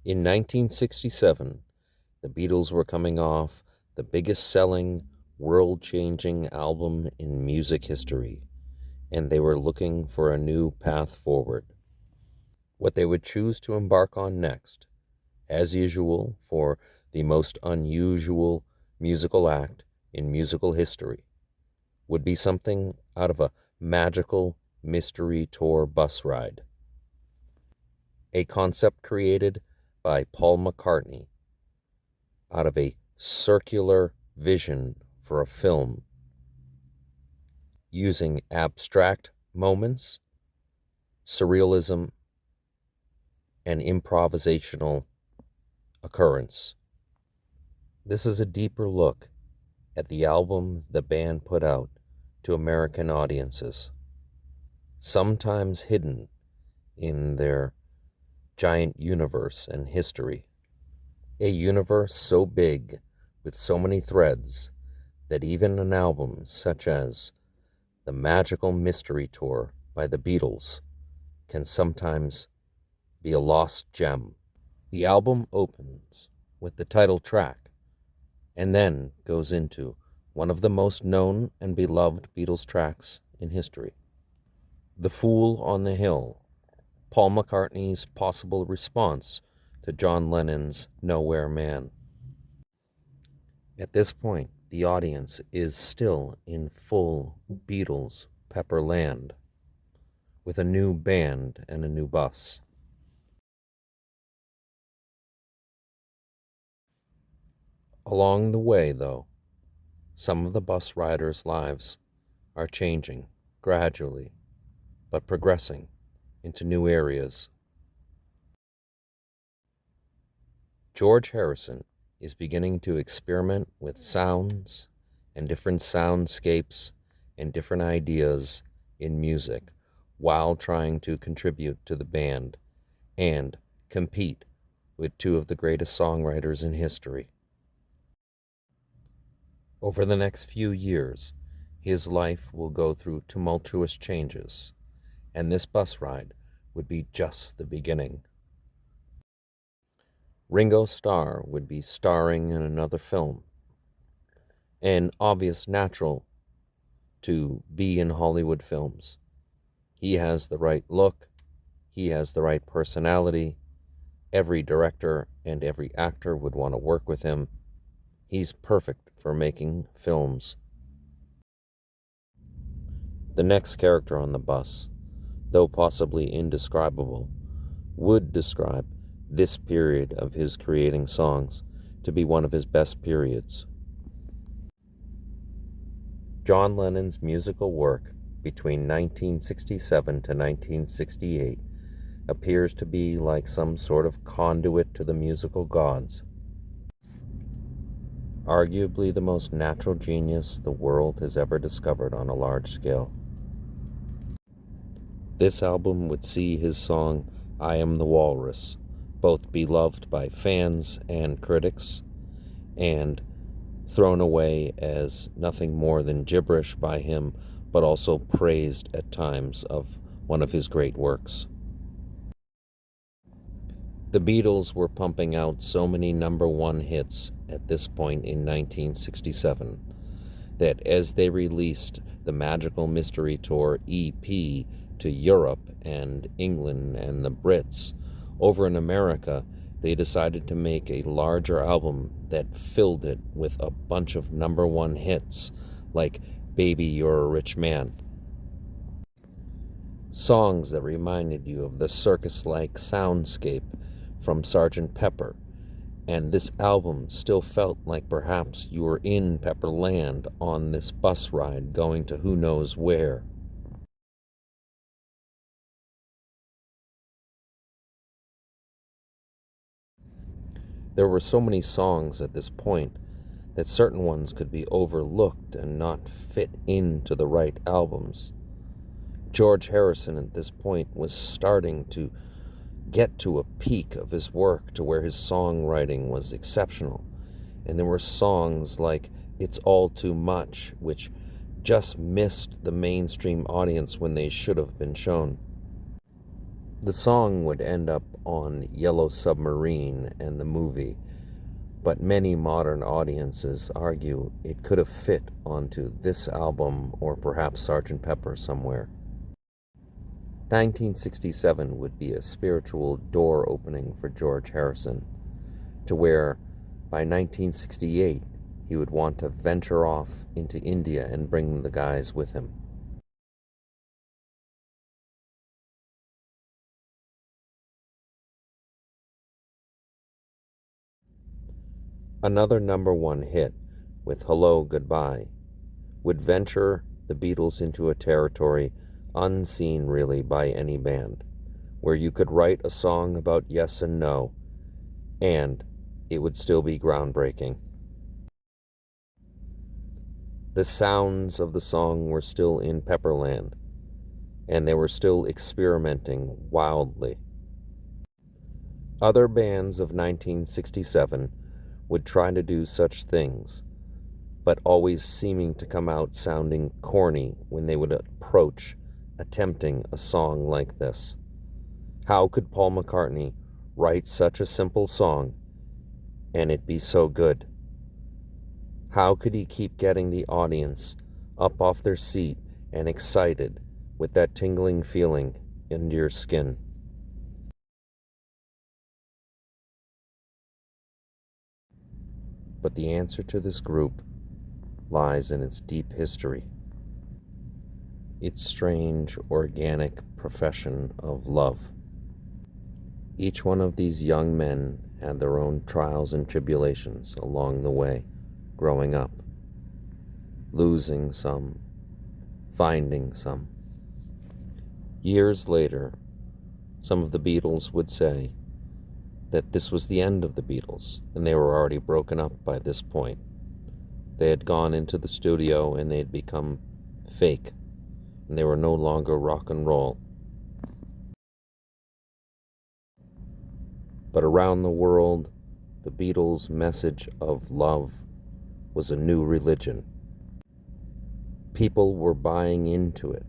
In 1967, the Beatles were coming off the biggest selling, world changing album in music history, and they were looking for a new path forward. What they would choose to embark on next, as usual for the most unusual musical act in musical history, would be something out of a magical mystery tour bus ride. A concept created by Paul McCartney out of a circular vision for a film using abstract moments, surrealism, and improvisational occurrence. This is a deeper look at the album the band put out to American audiences, sometimes hidden in their giant universe and history. A universe so big with so many threads that even an album such as The Magical Mystery Tour by the Beatles can sometimes be a lost gem. The album opens with the title track and then goes into one of the most known and beloved Beatles tracks in history. The Fool on the Hill, Paul McCartney's possible response to John Lennon's Nowhere Man. At this point, the audience is still in full Beatles Pepperland, with a new band and a new bus. Along the way, though, some of the bus riders' lives are changing gradually, but progressing into new areas. George Harrison is beginning to experiment with sounds and different soundscapes and different ideas in music while trying to contribute to the band and compete with two of the greatest songwriters in history. Over the next few years, his life will go through tumultuous changes, and this bus ride would be just the beginning. Ringo Starr would be starring in another film, an obvious natural to be in Hollywood films. He has the right look, he has the right personality. Every director and every actor would want to work with him. He's perfect for making films. The next character on the bus, though possibly indescribable, would describe this period of his creating songs to be one of his best periods. John Lennon's musical work between 1967 to 1968 appears to be like some sort of conduit to the musical gods. Arguably the most natural genius the world has ever discovered on a large scale. This album would see his song I Am the Walrus both beloved by fans and critics, and thrown away as nothing more than gibberish by him, but also praised at times of one of his great works. The Beatles were pumping out so many number one hits at this point in 1967 that as they released the Magical Mystery Tour EP to Europe and England and the Brits, over in America, they decided to make a larger album that filled it with a bunch of number one hits like Baby You're a Rich Man. Songs that reminded you of the circus-like soundscape from Sgt. Pepper, and this album still felt like perhaps you were in Pepperland on this bus ride going to who knows where. There were so many songs at this point that certain ones could be overlooked and not fit into the right albums. George Harrison at this point was starting to get to a peak of his work to where his songwriting was exceptional. And there were songs like It's All Too Much, which just missed the mainstream audience when they should have been shown. The song would end up on Yellow Submarine and the movie, but many modern audiences argue it could have fit onto this album or perhaps Sgt. Pepper somewhere. 1967 would be a spiritual door opening for George Harrison, to where by 1968 he would want to venture off into India and bring the guys with him. Another number one hit with Hello, Goodbye would venture the Beatles into a territory unseen really by any band, where you could write a song about yes and no, and it would still be groundbreaking. The sounds of the song were still in Pepperland, and they were still experimenting wildly. Other bands of 1967 would try to do such things, but always seeming to come out sounding corny when they would approach attempting a song like this. How could Paul McCartney write such a simple song and it be so good? How could he keep getting the audience up off their seat and excited with that tingling feeling into your skin? But the answer to this group lies in its deep history, its strange, organic profession of love. Each one of these young men had their own trials and tribulations along the way, growing up, losing some, finding some. Years later, some of the Beatles would say that this was the end of the Beatles, and they were already broken up by this point. They had gone into the studio and they had become fake, and they were no longer rock and roll. But around the world, the Beatles' message of love was a new religion. People were buying into it,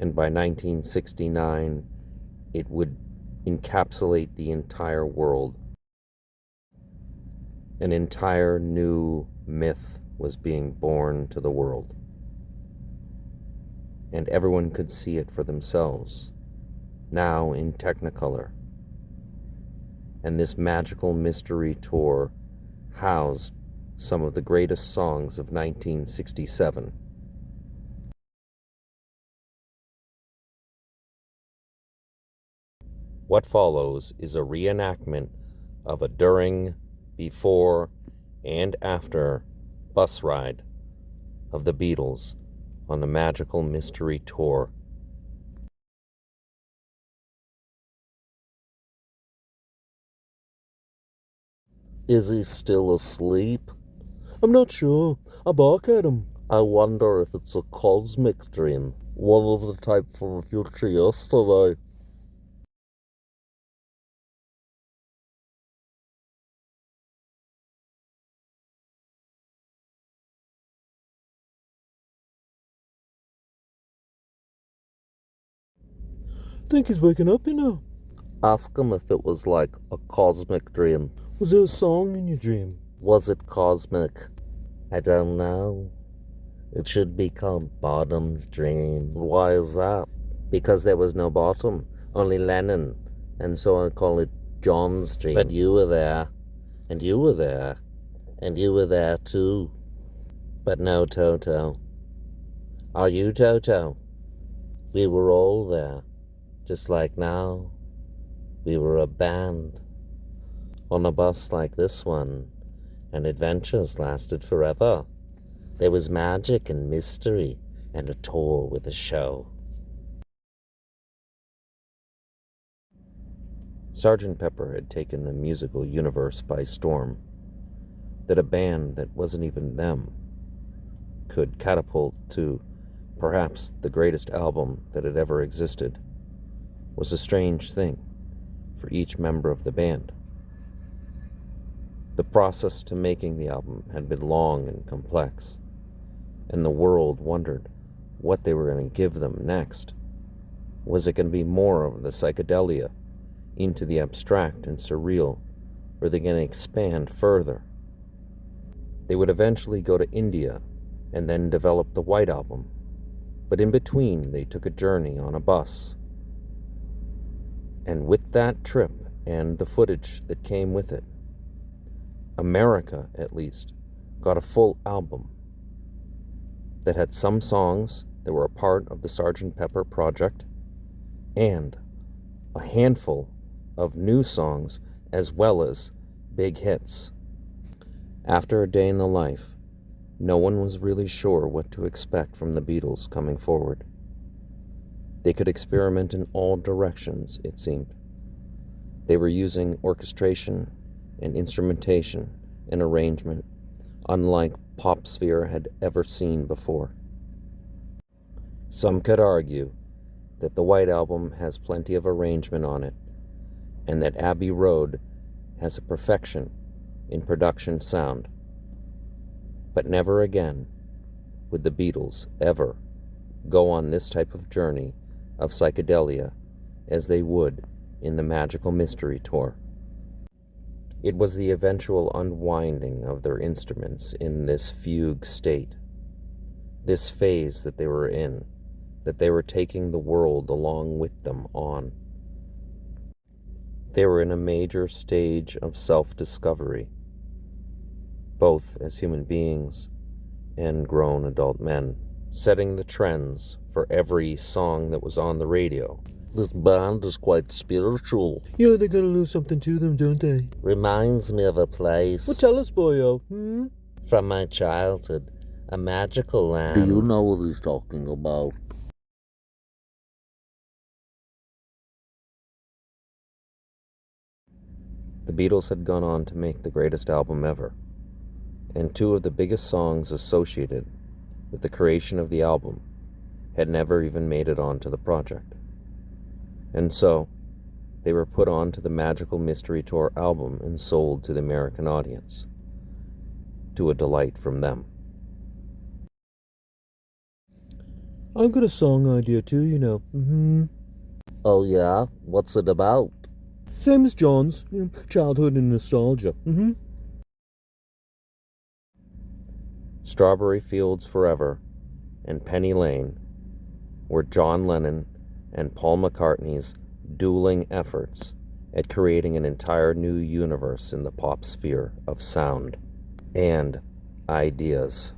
and by 1969, it would encapsulate the entire world. An entire new myth was being born to the world, and everyone could see it for themselves, now in Technicolor. And this magical mystery tour housed some of the greatest songs of 1967. What follows is a reenactment of a during, before, and after bus ride of the Beatles on the magical mystery tour. Is he still asleep? I'm not sure. I bark at him. I wonder if it's a cosmic dream. One of the type from the future yesterday. Think he's waking up, you know. Ask him if it was like a cosmic dream. Was there a song in your dream? Was it cosmic? I don't know. It should be called Bottom's Dream. Why is that? Because there was no bottom, only Lennon. And so I call it John's Dream. But you were there, and you were there, and you were there too. But no Toto. Are you Toto? We were all there, just like now. We were a band on a bus like this one, and adventures lasted forever. There was magic and mystery and a tour with a show. Sgt. Pepper had taken the musical universe by storm. That a band that wasn't even them could catapult to perhaps the greatest album that had ever existed was a strange thing for each member of the band. The process to making the album had been long and complex, and the world wondered what they were going to give them next. Was it going to be more of the psychedelia into the abstract and surreal? Were they going to expand further? They would eventually go to India and then develop the White Album. But in between, they took a journey on a bus. And with that trip and the footage that came with it, America, at least, got a full album that had some songs that were a part of the Sgt. Pepper project and a handful of new songs as well as big hits. After A Day in the Life, no one was really sure what to expect from the Beatles coming forward. They could experiment in all directions, it seemed. They were using orchestration and instrumentation and arrangement unlike Popsphere had ever seen before. Some could argue that the White Album has plenty of arrangement on it, and that Abbey Road has a perfection in production sound. But never again would the Beatles ever go on this type of journey of psychedelia as they would in the Magical Mystery Tour. It was the eventual unwinding of their instruments in this fugue state, this phase that they were in, that they were taking the world along with them on. They were in a major stage of self-discovery, both as human beings and grown adult men, setting the trends for every song that was on the radio. This band is quite spiritual. Yeah, they got a little something to them, don't they? Reminds me of a place. Well, tell us, boyo. From my childhood, a magical land. Do you know what he's talking about? The Beatles had gone on to make the greatest album ever, and two of the biggest songs associated with the creation of the album had never even made it onto the project. And so, they were put onto the Magical Mystery Tour album and sold to the American audience, to a delight from them. I've got a song idea too, you know. Oh yeah? What's it about? Same as John's, childhood and nostalgia. Strawberry Fields Forever and Penny Lane were John Lennon and Paul McCartney's dueling efforts at creating an entire new universe in the pop sphere of sound and ideas.